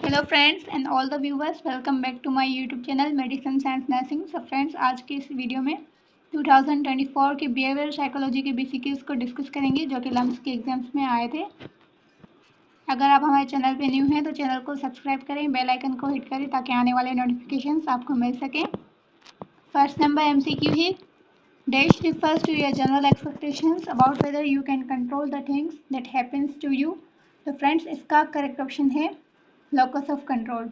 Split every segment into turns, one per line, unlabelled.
Hello friends and all the viewers, welcome back to my YouTube channel medicine science nursing. So friends, आज के इस video में 2024 के behaviour psychology के बीसीक्यूज को डिस्कस करेंगे जो कि लम्स के एग्जाम्स में आए थे। अगर आप हमारे चैनल पे न्यू हैं तो चैनल को सब्सक्राइब करें, बेल आइकन को हिट करें ताकि आने वाले नोटिफिकेशंस आपको मिल सकें। फर्स्ट नंबर एमसीक्यू है, dash refers to your general expectations about whether you can control the things that happens to you। तो फ्रेंड्स, इसका करेक्ट ऑप्शन है locus of control.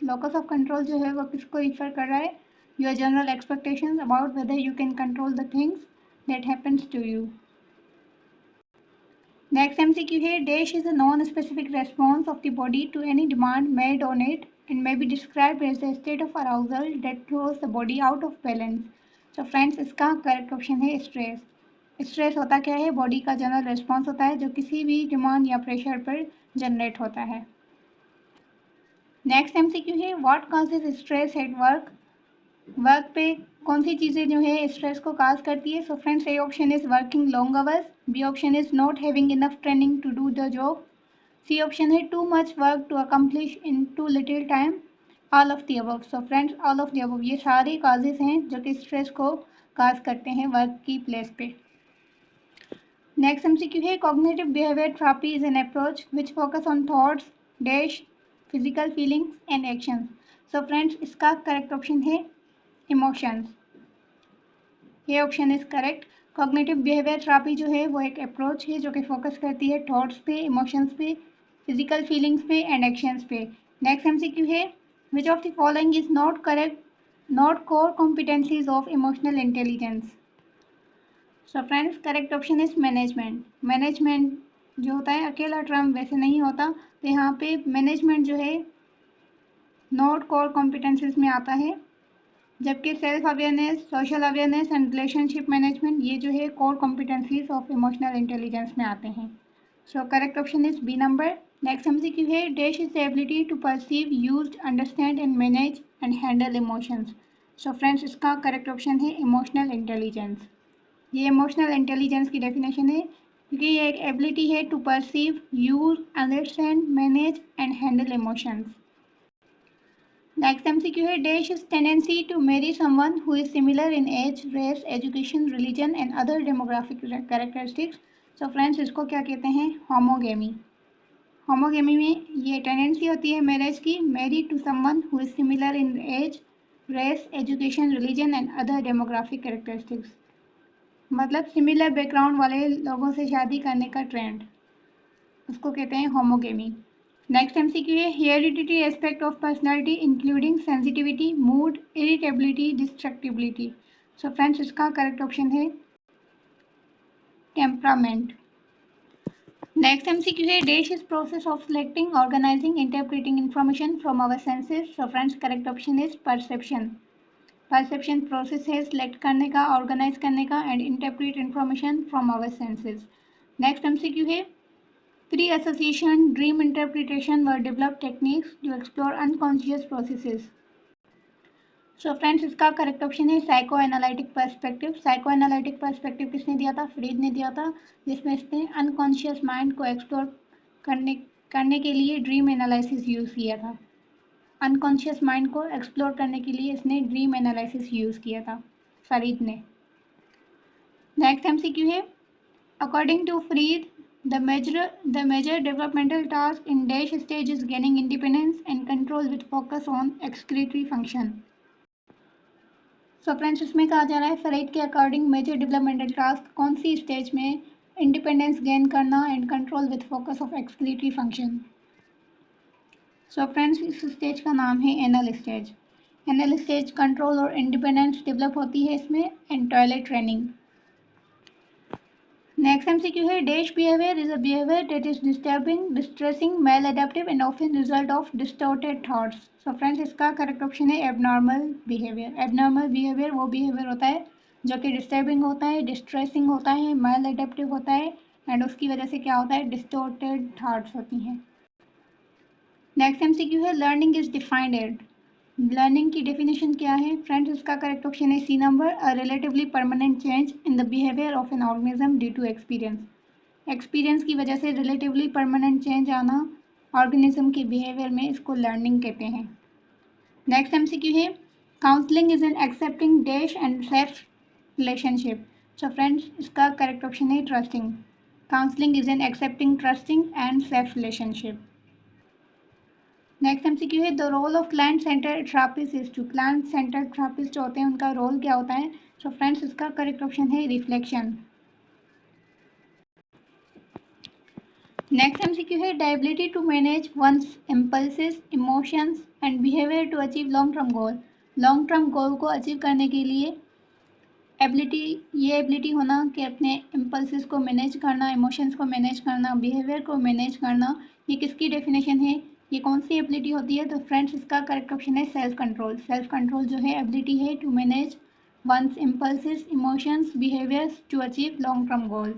Locus of control जो है वो किसको रिफर कर रहा है? Your general expectations about whether you can control the things that happens to you. Next MCQ है, dash is a non specific response of the body to any demand made on it and may be described as the state of arousal that throws the body out of balance. तो friends, इसका correct option है stress. Stress होता क्या है? Body का general response होता है जो किसी भी डिमांड या प्रेशर पर जनरेट होता है। नेक्स्ट एमसीक्यू है, what causes stress at work. Work पे कौन सी चीज़ें जो है स्ट्रेस को काज करती है? So friends, A option is working long hours, B option is not having enough training to do the job, C option है too much work to accomplish in too little time, all of the above. So friends, all of the above ये सारे causes हैं जो कि stress को काज करते हैं work की प्लेस पे। नेक्स्ट एमसीक्यू है, cognitive behaviour therapy is an approach which focus on thoughts dash physical feelings and actions. So friends, इसका करेक्ट ऑप्शन है इमोशंस। ये option is correct. Cognitive behaviour therapy जो है वो एक अप्रोच है जो कि फोकस करती है थॉट्स पे, इमोशंस पे, फिजिकल फीलिंग्स पे एंड एक्शंस पे। नेक्स्ट एमसीक्यू है, which of the following is not correct, not core competencies of emotional intelligence. So friends, correct option is management. Management जो होता है अकेला टर्म वैसे नहीं होता, तो यहाँ पे मैनेजमेंट जो है नॉट कोर कॉम्पिटेंसीज में आता है, जबकि self awareness, social awareness and relationship management ये जो है core competencies of emotional intelligence में आते हैं। So correct option is B number. Next MCQ है, dash is the ability to perceive, use, understand and manage and handle emotions. So friends, इसका correct option है emotional intelligence. ये emotional intelligence की definition है क्योंकि ये एक एबिलिटी है to perceive, use, understand, manage and handle emotions. Next MCQ है, dash is tendency to marry someone who is similar in age, race, education, religion and other demographic characteristics. So friends, इसको क्या कहते हैं? Homogamy. Homogamy में ये tendency होती है marriage की, marry to someone who is similar in age, race, education, religion and other demographic characteristics. मतलब सिमिलर बैकग्राउंड वाले लोगों से शादी करने का ट्रेंड, उसको कहते हैं होमोगेमी। नेक्स्ट एमसीक्यू है, heredity aspect of personality including sensitivity, mood, irritability, distractibility. So friends, इसका करेक्ट ऑप्शन है टेम्परामेंट। नेक्स्ट एमसीक्यू है, dash is process of selecting, organising, interpreting information from our senses. So friends, correct option is perception. Perception process है select करने का, organise करने का and interpret information from our senses. Next MCQ है, pre-association, dream interpretation were developed techniques to explore unconscious processes। So friends, इसका correct option है psycho analytic perspective. Psycho analytic perspective किसने दिया था? फ्रीड ने दिया था, जिसमें इसने अनकॉन्शियस माइंड को एक्सप्लोर करने के लिए ड्रीम एनालिसिस यूज़ किया था। अनकॉन्शियस माइंड को एक्सप्लोर करने के लिए इसने ड्रीम एनालिसिस यूज़ किया था, फरीद ने। नेक्स्ट एमसीक्यू है, according to Freud, the major developmental task in dash stage is gaining independence and control with focus on excretory function। So friends, इसमें कहा जा रहा है फरीद के अकॉर्डिंग मेजर डेवलपमेंटल टास्क कौन सी स्टेज में? इंडिपेंडेंस गेन करना and control with focus of excretory function. So friends, इस स्टेज का नाम है anal stage. Anal stage control और इंडिपेंडेंस डेवलप होती है इसमें and toilet training. Next MCQ है, dash behaviour is a behaviour that is disturbing, distressing, maladaptive and often result of distorted thoughts. So friends, इसका correct option है abnormal behaviour. Abnormal behaviour वो behaviour होता है जो कि disturbing होता है, डिस्ट्रेसिंग होता है, मेल अडेप्टिव होता है एंड उसकी वजह से क्या होता है? डिस्टॉर्टेड थॉट्स होती हैं। नेक्स्ट एमसीक्यू है, learning is defined as. Learning की डेफिनेशन क्या है? फ्रेंड्स, इसका करेक्ट ऑप्शन है C number, a relatively permanent change in the behaviour of an organism due to experience. Experience की वजह से रिलेटिवली परमानेंट चेंज आना ऑर्गेनिज्म के बिहेवियर में इसको लर्निंग कहते हैं। नेक्स्ट एमसीक्यू है counselling is an accepting dash and safe relationship. So friends इसका करेक्ट ऑप्शन है trusting. Counselling is an accepting, trusting and safe relationship. Next MCQ है the role of client centre therapist is to. Client centre therapist जो होते हैं उनका role क्या होता है? सो फ्रेंड्स इसका करेक्ट ऑप्शन है रिफ्लेक्शन। नेक्स्ट एमसीक्यू है the ability to manage one's impulses, emotions and behaviour to achieve long term goal. Long term goal को अचीव करने के लिए एबिलिटी होना कि अपने इम्पल्सेस को मैनेज करना, इमोशंस को मैनेज करना, बिहेवियर को मैनेज करना, ये किसकी डेफिनेशन है? ये कौन सी एबिलिटी होती है? तो फ्रेंड्स इसका करेक्ट ऑप्शन है सेल्फ कंट्रोल। सेल्फ कंट्रोल जो है एबिलिटी है to manage one's impulses, emotions, behaviours to achieve long term goals.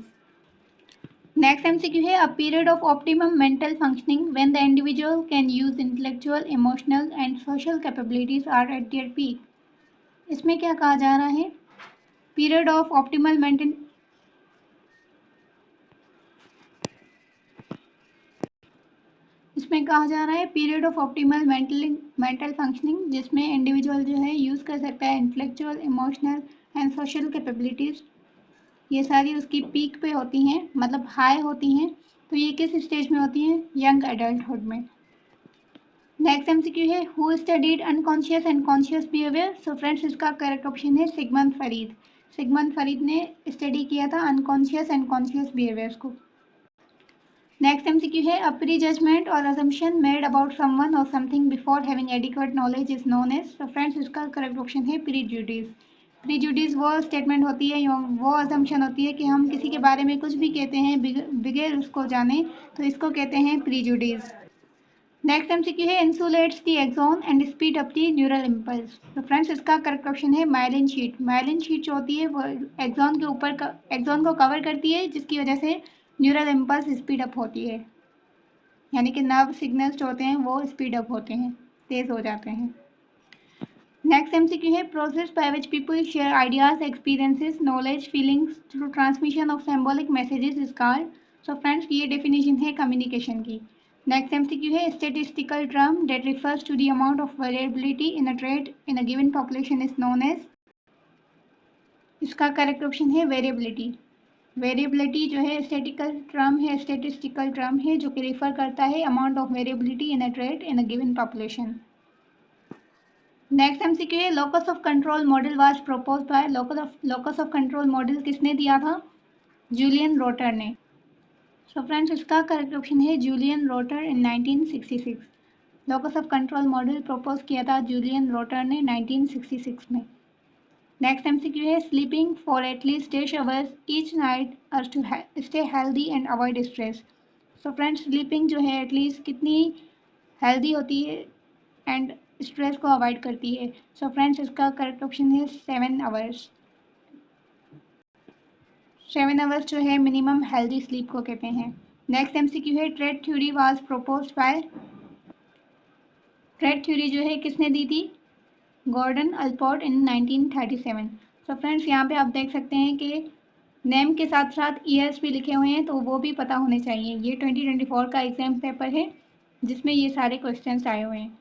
Next MCQ है a period of optimum mental functioning when the individual can use intellectual, emotional and social capabilities are at their peak. इसमें क्या कहा जा रहा है? Period of optimal mental इसमें कहा जा रहा है period of optimal mental functioning जिसमें इंडिविजुअल जो है यूज़ कर सकता है intellectual, emotional and social capabilities. ये सारी उसकी पीक पे होती हैं, मतलब हाई होती हैं। तो ये किस स्टेज में होती हैं? यंग एडल्टहुड में। नेक्स्ट एमसीक्यू है who studied unconscious and conscious behaviour. So friends इसका करेक्ट ऑप्शन है सिगमंड फरीद। सिगमंड फरीद ने स्टडी किया था अनकॉन्शियस एंड कॉन्शियस बिहेवियर्स को। नेक्स्ट एमसीक्यू है a pre judgement or assumption made about someone or something before having adequate knowledge is known as. तो friends इसका correct option है prejudice. Prejudice वो statement होती है, वो assumption होती है कि हम किसी के बारे में कुछ भी कहते हैं बगैर उसको जाने, तो इसको कहते हैं प्रीजुडिस। नेक्स्ट एमसीक्यू है insulates the axon and speed up the neural impulse. तो फ्रेंड्स इसका करेक्ट ऑप्शन है माइलिन शीट। माइलिन शीट जो होती है वो एक्सॉन के ऊपर एक्सॉन को कवर करती है जिसकी वजह से न्यूरल इम्पल्स स्पीड अप होती है, यानी कि नर्व सिग्नल्स जो होते हैं वो स्पीड अप होते हैं, तेज हो जाते हैं। नेक्स्ट एमसीक्यू है process by which people share ideas, experiences, knowledge, feelings through transmission of symbolic messages is called. So friends ये डेफिनेशन है कम्युनिकेशन की। नेक्स्ट एमसीक्यू है statistical term that refers to the amount of variability in a trait in a given population is known as. इसका correct option है variability. Variability जो है statistical term है जो कि रिफर करता है amount of variability in a trait in a given population. Next MCQ है locus of control model was propose by. Locus of control model किसने दिया था? जूलियन रोटर ने। सो फ्रेंड्स इसका करेक्ट ऑप्शन है Julian Rotter in 1966। Locus of control model propose किया था जूलियन रोटर ने 1966 में। नेक्स्ट एमसीक्यू है sleeping for at least 8 hours each night और to stay healthy and avoid stress. So friends sleeping जो है एटलीस्ट कितनी हेल्दी होती है एंड स्ट्रेस को अवॉइड करती है? सो फ्रेंड्स इसका करेक्ट ऑप्शन है 7 आवर्स। 7 आवर्स जो है मिनिमम हेल्दी स्लीप को कहते हैं। नेक्स्ट एमसीक्यू है trade theory was proposed by. Trade theory जो है किसने दी थी? Gordon Allport in 1937। So friends यहाँ पे आप देख सकते हैं कि नेम के साथ साथ ईयर्स भी लिखे हुए हैं तो वो भी पता होने चाहिए। ये 2024 का एग्जाम पेपर है जिसमें ये सारे क्वेश्चंस आए हुए हैं,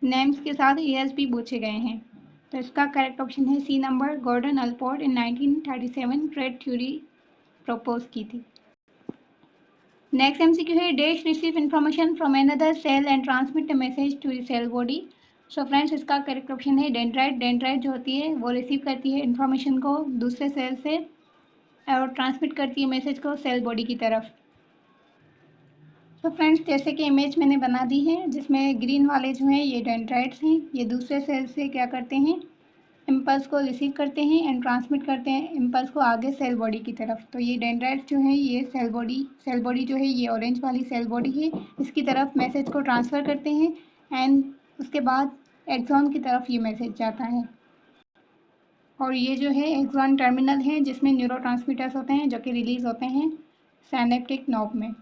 नेम्स के साथ ईयर्स भी पूछे गए हैं। तो इसका करेक्ट ऑप्शन है C number. Gordon Allport in 1937 trait theory propose की थी। नेक्स्ट एमसीक्यू है dash receive information from another cell and transmit the message to the cell body. So friends इसका करेक्ट ऑप्शन है डेंड्राइट। डेंड्राइट जो होती है वो रिसीव करती है इन्फॉर्मेशन को दूसरे सेल से और ट्रांसमिट करती है मैसेज को सेल बॉडी की तरफ। तो फ्रेंड्स जैसे कि इमेज मैंने बना दी है जिसमें ग्रीन वाले जो हैं ये डेंड्राइट्स हैं, ये दूसरे सेल से क्या करते हैं? इम्पल्स को रिसीव करते हैं एंड ट्रांसमिट करते हैं इम्पल्स को आगे सेल बॉडी की तरफ। तो ये डेंड्राइट्स जो है ये सेल बॉडी जो है ये ऑरेंज वाली सेल बॉडी है, इसकी तरफ मैसेज को ट्रांसफ़र करते हैं एंड उसके बाद एक्सॉन की तरफ ये मैसेज जाता है। और ये जो है एक्सॉन टर्मिनल है जिसमें न्यूरोट्रांसमीटर्स होते हैं जो कि रिलीज होते हैं सिनेप्टिक नोब में।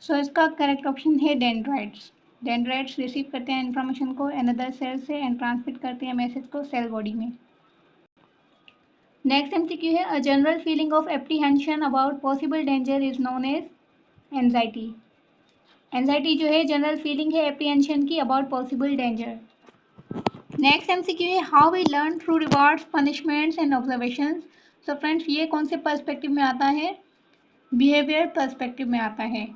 सो इसका करेक्ट ऑप्शन है डेंड्राइट्स। डेंड्राइट्स रिसीव करते हैं इन्फॉर्मेशन को अनदर सेल से एंड ट्रांसमिट करते हैं मैसेज को सेल बॉडी में। नेक्स्ट एमसीक्यू है a general feeling of apprehension about possible danger is known as anxiety. Anxiety जो है जनरल फीलिंग है एप्रीहेंशन की about possible danger. Next MCQ है how we learn through rewards punishments and observations. So friends ये कौन से perspective में आता है, बिहेवियर पर्सपेक्टिव में आता है।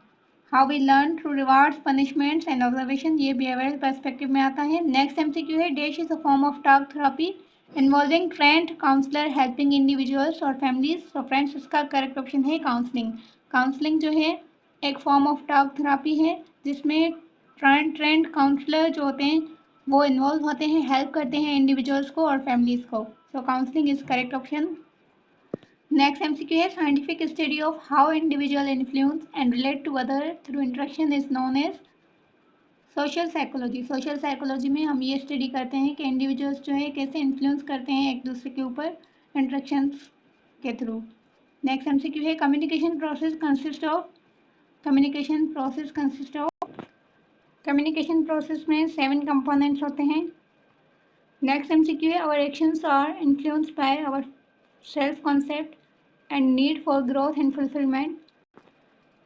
How we learn through rewards punishments and observation ये बिहेवियरल पर्सपेक्टिव में आता है। नेक्स्ट एमसीक्यू है dash is a form of talk therapy involving trained counsellor helping individuals or families. So friends इसका करेक्ट ऑप्शन है काउंसलिंग। काउंसलिंग जो है एक फॉर्म ऑफ टॉक थेरेपी है जिसमें ट्रेंड काउंसलर जो होते हैं वो इन्वॉल्व होते हैं, हेल्प करते हैं इंडिविजुअल्स को और फैमिलीज को। So counselling is correct option. Next MCQ है scientific study of how individual influence and relate to other through interaction is known as social psychology. Social psychology में हम ये स्टडी करते हैं कि इंडिविजुअल्स जो है कैसे इन्फ्लुएंस करते हैं एक दूसरे के ऊपर इंटरेक्शंस के थ्रू। नेक्स्ट एमसीक्यू है कम्युनिकेशन प्रोसेस कम्युनिकेशन प्रोसेस में 7 कंपोनेंट्स होते हैं। नेक्स्ट एमसीक्यू है our actions are influenced by our self concept and need for growth and fulfilment.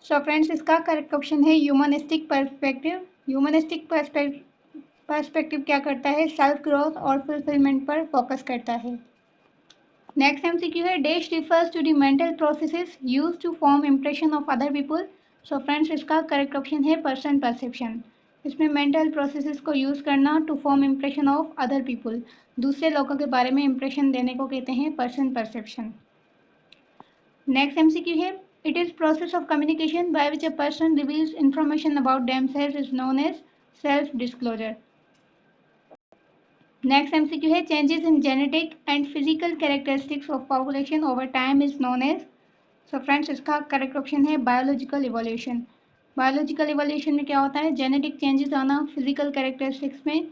So friends इसका करेक्ट ऑप्शन है ह्यूमनिस्टिक पर्सपेक्टिव। ह्यूमनिस्टिक पर्सपेक्टिव क्या करता है, सेल्फ ग्रोथ और फुलफिलमेंट पर फोकस करता है। नेक्स्ट एमसीक्यू है dash refers to the mental processes used to form impression of other people. So friends इसका करेक्ट ऑप्शन है पर्सन परसेप्शन। इसमें मेंटल प्रोसेसेस को यूज़ करना to form impression of other people, दूसरे लोगों के बारे में इंप्रेशन देने को कहते हैं पर्सन परसेप्शन। नेक्स्ट एमसीक्यू है it is process of communication by which a person reveals information about themselves is known as self disclosure. Next MCQ है changes in genetic and physical characteristics of population over time is known as. So friends इसका correct option है biological evolution. Biological evolution में क्या होता है, genetic changes आना physical characteristics में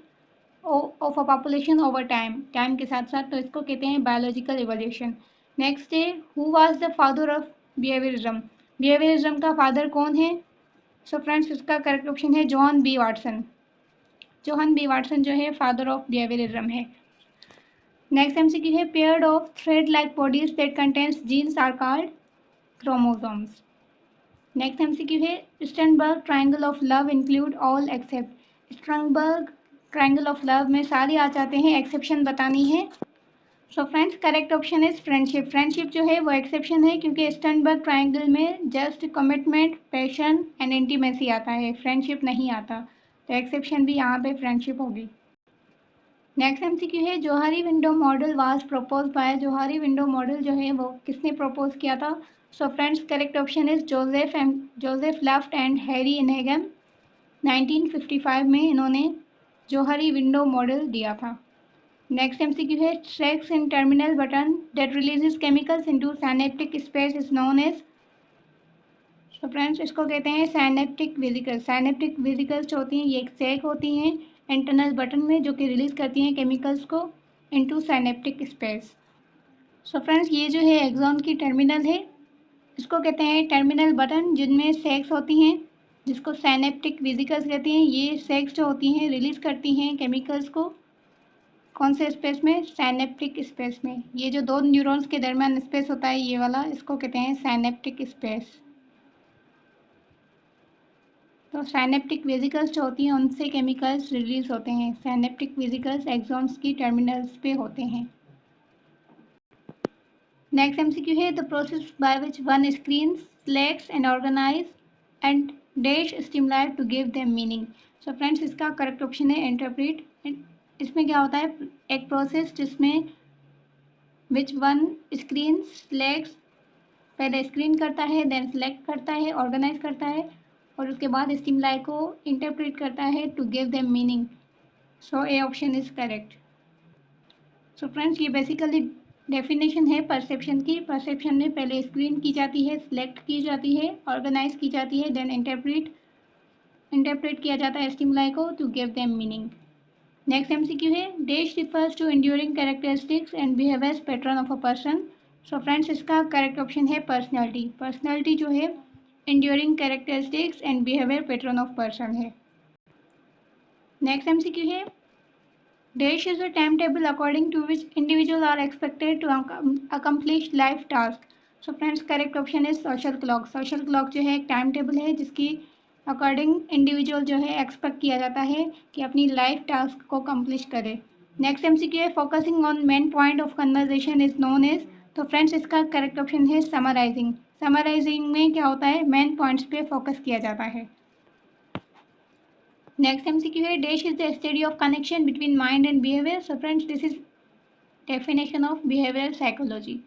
of a population over time के साथ साथ, तो इसको कहते हैं बायोलॉजिकल इवोल्यूशन। नेक्स्ट है who was the father of behaviourism. Behaviourism का फादर कौन है। सो फ्रेंड्स इसका करेक्ट ऑप्शन है John B Watson. John B Watson जो है फादर ऑफ बिहेवियरिज्म है। नेक्स्ट एमसीक्यू है paired of thread like bodies that contains genes are called chromosomes. Next MCQ है Sternberg triangle of love include all except. Sternberg triangle of love में सारे आ जाते हैं, एक्सेप्शन बतानी है। So friends correct option is friendship. Friendship जो है वो एक्सेप्शन है क्योंकि स्टर्नबर्ग ट्रायंगल में just commitment, passion and intimacy आता है, फ्रेंडशिप नहीं आता, तो एक्सेप्शन भी यहाँ पे फ्रेंडशिप होगी। नेक्स्ट एमसीक्यू है Johari window model was propose by. Johari window model जो है वो किसने प्रपोज किया था। So friends correct option is Joseph Luft and Harry इनहेगन। 1955 में इन्होंने जोहारी विंडो मॉडल दिया था। नेक्स्ट एमसीक्यू है axon terminal button that releases chemicals into synaptic space is known as. So friends इसको कहते हैं साइनेप्टिक वेसिकल्स। साइनेप्टिक वेसिकल्स जो होती हैं ये एक सैक होती हैं इंटरनल बटन में जो कि रिलीज करती हैं केमिकल्स को इनटू साइनेप्टिक स्पेस। सो फ्रेंड्स ये जो है एक्सॉन की टर्मिनल है, इसको कहते हैं टर्मिनल बटन जिनमें सेक्स होती हैं जिसको साइनेप्टिक वेसिकल्स कहते हैं। ये सेक्स जो होती हैं रिलीज करती हैं केमिकल्स को कौन से स्पेस में, साइनेप्टिक स्पेस में। ये जो दो न्यूरॉन्स के दरमियान स्पेस होता है ये वाला, इसको कहते हैं साइनेप्टिक स्पेस। तो साइनेप्टिक वेसिकल्स जो होती हैं उनसे केमिकल्स रिलीज होते हैं। साइनेप्टिक वेसिकल्स एक्सॉन्स की टर्मिनल्स पे होते हैं। नेक्स्ट एमसीक्यू है the process by which one screen selects and organise and dash stimuli to give them meaning. So friends इसका करेक्ट ऑप्शन है इंटरप्रेट। इसमें क्या होता है, एक प्रोसेस जिसमें विच वन स्क्रीन सेलेक्ट्स, पहले स्क्रीन करता है, देन सेलेक्ट करता है, ऑर्गेनाइज करता है और उसके बाद स्टिमुलाई को इंटरप्रेट करता है to give them meaning. So A option is correct. So friends ये बेसिकली डेफिनेशन है परसेप्शन की। परसेप्शन में पहले स्क्रीन की जाती है, सिलेक्ट की जाती है, ऑर्गेनाइज की जाती है, देन इंटरप्रेट किया जाता है स्टिमुलाई को to give them meaning. Next MCQ है dash refers to enduring characteristics and behaviours pattern of a person. So friends इसका करेक्ट ऑप्शन है पर्सनैलिटी। पर्सनैलिटी जो है enduring characteristics and behaviour pattern of person है। Next MCQ है dash is a time table according to which individual are expected to accomplish life task. So friends correct option is social clock. Social clock जो है एक time table है जिसकी according individual जो है expect किया जाता है कि अपनी लाइफ टास्क को कंप्लीट करे। नेक्स्ट एमसीक्यू है focusing on main point of conversation is known as. तो फ्रेंड्स इसका करेक्ट ऑप्शन है समराइजिंग। समराइजिंग में क्या होता है, मेन पॉइंट्स पे फोकस किया जाता है। नेक्स्ट एमसीक्यू है dash is the study of connection between mind and behaviour. So friends this is definition of behavioural psychology.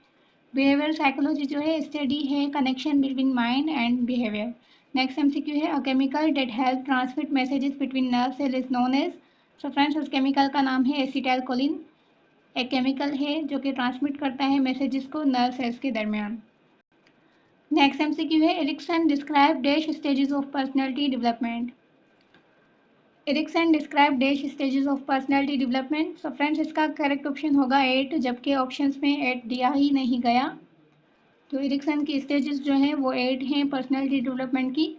Behavioural psychology जो है स्टडी है connection between mind and behaviour. Next MCQ है a chemical that help transmit messages between nerve cell is known as. So friends उस chemical का नाम है acetylcholine. एक chemical है जो कि ट्रांसमिट करता है मैसेजेस को नर्व सेल्स के दरमियान। नेक्स्ट एमसीक्यू है Erikson describe dash stages of personality development. Erikson describe dash stages of personality development. So friends इसका करेक्ट ऑप्शन होगा 8, जबकि ऑप्शंस में 8 दिया ही नहीं गया। तो एरिक्सन की स्टेजेस जो हैं वो 8 हैं पर्सनैलिटी डेवलपमेंट की।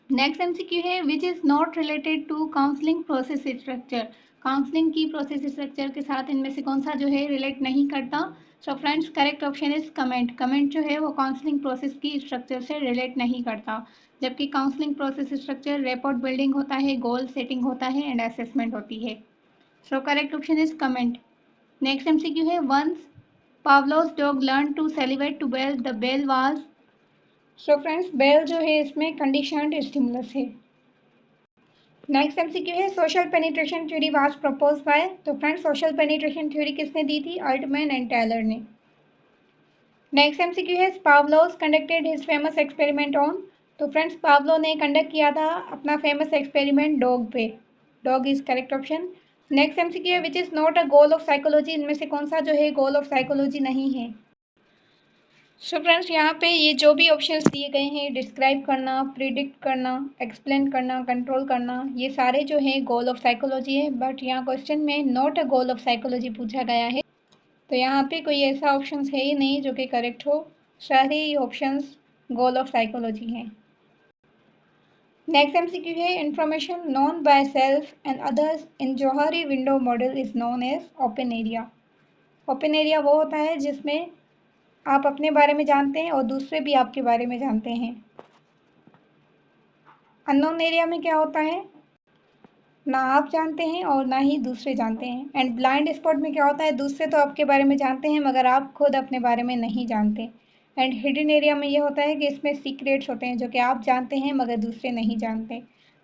नेक्स्ट एमसीक्यू है which is not related to counselling process structure. Counselling की प्रोसेस स्ट्रक्चर के साथ इनमें से कौन सा जो है रिलेट नहीं करता। सो friends correct option is comment. Comment जो है वो काउंसलिंग प्रोसेस की स्ट्रक्चर से रिलेट नहीं करता, जबकि counselling process structure report building होता है, गोल सेटिंग होता है एंड असेसमेंट होती है। So correct option is comment. Next MCQ है once Pavlov's dog learn to salivate to bell the bell was. So friends bell जो है इसमें कंडीशनड स्टिमुलस है। नेक्स्ट एमसीक्यू है social penetration theory was propose by. तो friends social penetration theory किसने दी थी, अल्टमैन एंड टेलर ने। नेक्स्ट एमसीक्यू है Pavlov's conducted his famous experiment on. तो फ्रेंड्स पावलो ने कंडक्ट किया था अपना फेमस एक्सपेरिमेंट डॉग पे। Dog is correct option. Next MCQ है which is not a goal of psychology. इनमें से कौन सा जो है गोल ऑफ साइकोलॉजी नहीं है। सो फ्रेंड्स यहाँ पे ये जो भी ऑप्शंस दिए गए हैं, डिस्क्राइब करना, प्रिडिक्ट करना, एक्सप्लेन करना, कंट्रोल करना, ये सारे जो हैं गोल ऑफ साइकोलॉजी है। बट यहाँ क्वेश्चन में not a goal of psychology पूछा गया है, तो यहाँ पे कोई ऐसा ऑप्शंस है ही नहीं जो कि करेक्ट हो। सारे ही ऑप्शंस गोल ऑफ साइकोलॉजी हैं। नेक्स्ट एमसीक्यू है information known by self and others in Johari window model is known as open area. Open area वो होता है जिसमें आप अपने बारे में जानते हैं और दूसरे भी आपके बारे में जानते हैं। अननोन एरिया में क्या होता है, ना आप जानते हैं और ना ही दूसरे जानते हैं। एंड ब्लाइंड स्पॉट में क्या होता है, दूसरे तो आपके बारे में जानते हैं मगर आप खुद अपने बारे में नहीं जानते। एंड हिडन एरिया में ये होता है कि इसमें सीक्रेट्स होते हैं जो कि आप जानते हैं मगर दूसरे नहीं जानते।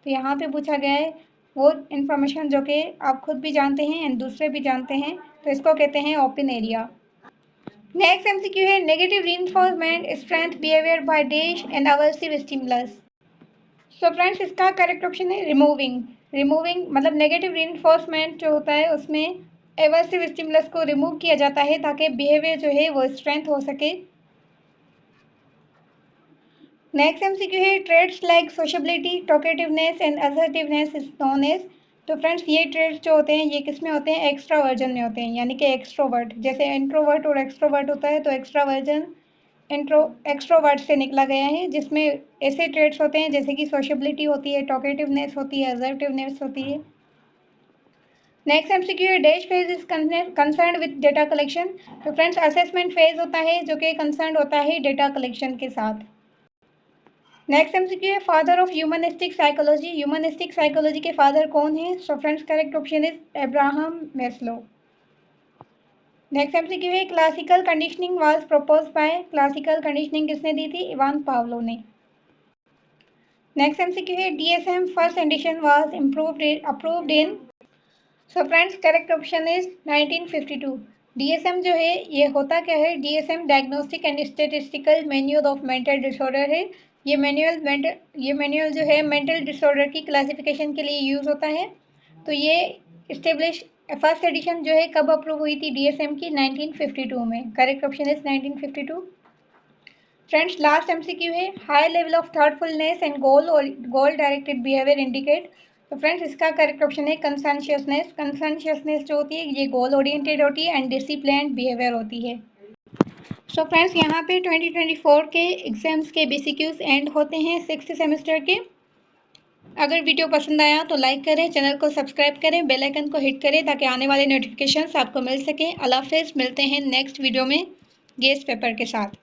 तो यहाँ पे पूछा गया है वो इन्फॉर्मेशन जो कि आप खुद भी जानते हैं एंड दूसरे भी जानते हैं, तो इसको कहते हैं ओपन एरिया। नेक्स्ट एमसीक्यू है negative reinforcement strength behaviour by dash and aversive stimulus. So friends इसका करेक्ट ऑप्शन है रिमूविंग। रिमूविंग मतलब नेगेटिव रीइंफोर्समेंट जो होता है उसमें एवर्सिव स्टिमुलस को रिमूव किया जाता है ताकि बिहेवियर जो है वो स्ट्रेंथ हो सके। नेक्स्ट एमसीक्यू है traits like sociability, talkativeness and assertiveness is known as. तो फ्रेंड्स ये ट्रेड्स जो होते हैं ये किस में होते हैं, एक्स्ट्रावर्जन में होते हैं, यानी कि एक्सट्रोवर्ट। जैसे इंट्रोवर्ट और एक्सट्रोवर्ट होता है तो एक्स्ट्रावर्जन एक्सट्रोवर्ट से निकला गया है, जिसमें ऐसे ट्रेड्स होते हैं जैसे कि सोशबिलिटी होती है, टॉकेटिवनेस होती है, असर्टिवनेस होती है। नेक्स्ट एमसीक्यू है dash phase is concern with data collection. तो फ्रेंड्स असेसमेंट फेज होता है जो कि कंसर्न होता है डेटा कलेक्शन के साथ। नेक्स्ट एमसीक्यू है father of humanistic psychology. Humanistic psychology के फादर कौन है। So friends correct option is Abraham Maslow. Next MCQ है classical conditioning was propose by. Classical conditioning किसने दी थी, इवान पावलो ने। नेक्स्ट एमसीक्यू है DSM first edition was approved in. So friends correct option is 1952। DSM जो है ये होता क्या है, DSM diagnostic and statistical manual of mental disorder है। ये मैनुअल जो है मेंटल डिसऑर्डर की क्लासिफिकेशन के लिए यूज़ होता है। तो ये इस्टेब्लिश फर्स्ट एडिशन जो है कब अप्रूव हुई थी डीएसएम की, 1952 में। Correct option is 1952। Friends last MCQ है high level of thoughtfulness and goal directed behaviour indicate. तो फ्रेंड्स इसका करेक्ट ऑप्शन है कंसंशियसनेस। कंसंशियसनेस जो होती है ये गोल ओरिएंटेड होती है एंड डिसिप्लिन्ड बिहेवियर होती है। सो फ्रेंड्स यहाँ पे 2024 के एग्जाम्स के बेसिक्यूज एंड होते हैं 6th सेमेस्टर के। अगर वीडियो पसंद आया तो लाइक करें, चैनल को सब्सक्राइब करें, बेल आइकन को हिट करें ताकि आने वाले नोटिफिकेशंस आपको मिल सकें। अल्लाह हाफिज़, मिलते हैं नेक्स्ट वीडियो में गेस्ट पेपर के साथ।